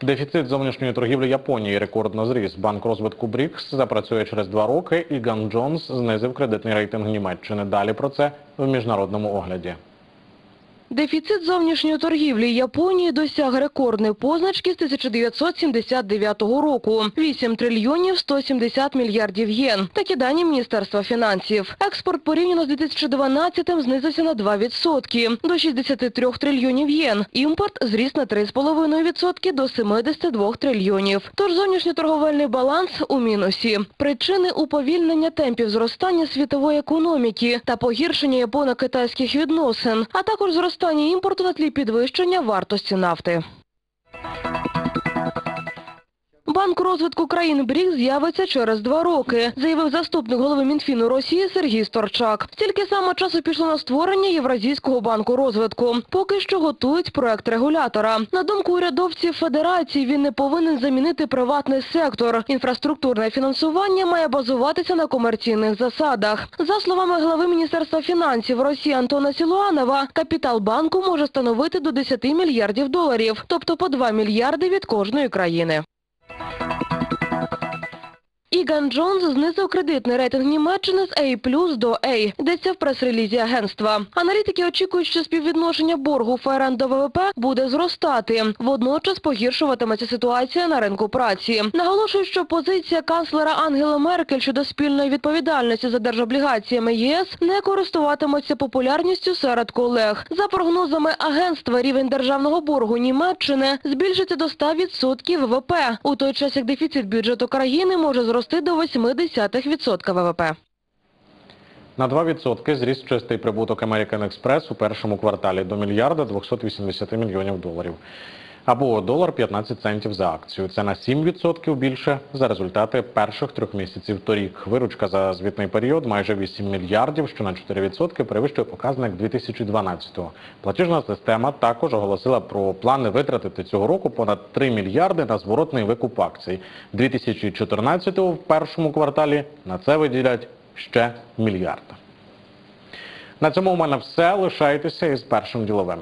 Дефіцит зовнішньої торгівлі Японії рекордно зріс. Банк розвитку БРІКС запрацює через 2 роки і Ган Джонс знизив кредитний рейтинг Німеччини. Далі про це в міжнародному огляді. Дефіцит зовнішньої торгівлі Японії досяг рекордної позначки з 1979 року – 8 трильйонів 170 мільярдів єн. Такі дані Міністерства фінансів. Експорт порівняно з 2012-м знизився на 2% – до 63 трильйонів єн. Імпорт зріс на 3,5% – до 72 трильйонів. Тож зовнішньоторговельний баланс у мінусі. Причини – уповільнення темпів зростання світової економіки та погіршення японо-китайських відносин, а також зростання імпорту на тлі підвищення вартості нафти. Банк розвитку країн БРІКС з'явиться через 2 роки, заявив заступник голови Мінфіну Росії Сергій Сторчак. Стільки само часу пішло на створення Євразійського банку розвитку. Поки що готують проект регулятора. На думку урядовців Федерації, він не повинен замінити приватний сектор. Інфраструктурне фінансування має базуватися на комерційних засадах. За словами глави Міністерства фінансів Росії Антона Сілуанова, капітал банку може становити до 10 мільярдів доларів, тобто по 2 мільярди від кожної країни. І Ган Джонс знизив кредитний рейтинг Німеччини з A+ до A, йдеться в прес-релізі агентства. Аналітики очікують, що співвідношення боргу ФРН до ВВП буде зростати. Водночас погіршуватиметься ситуація на ринку праці. Наголошують, що позиція канцлера Ангели Меркель щодо спільної відповідальності за держоблігаціями ЄС не користуватиметься популярністю серед колег. За прогнозами агентства, рівень державного боргу Німеччини збільшиться до 100% ВВП, у той час як дефіцит бюджету країни може зрости до 0,8% ВВП. На 2% зріс чистий прибуток American Express у першому кварталі до мільярда 280 мільйонів доларів. Або $1,15 за акцію. Це на 7% більше за результати перших 3 місяців торік. Виручка за звітний період майже 8 мільярдів, що на 4% перевищує показник 2012-го. Платіжна система також оголосила про плани витратити цього року понад 3 мільярди на зворотний викуп акцій. 2014-го в першому кварталі на це виділять ще мільярд. На цьому у мене все. Лишайтеся із Першим діловим.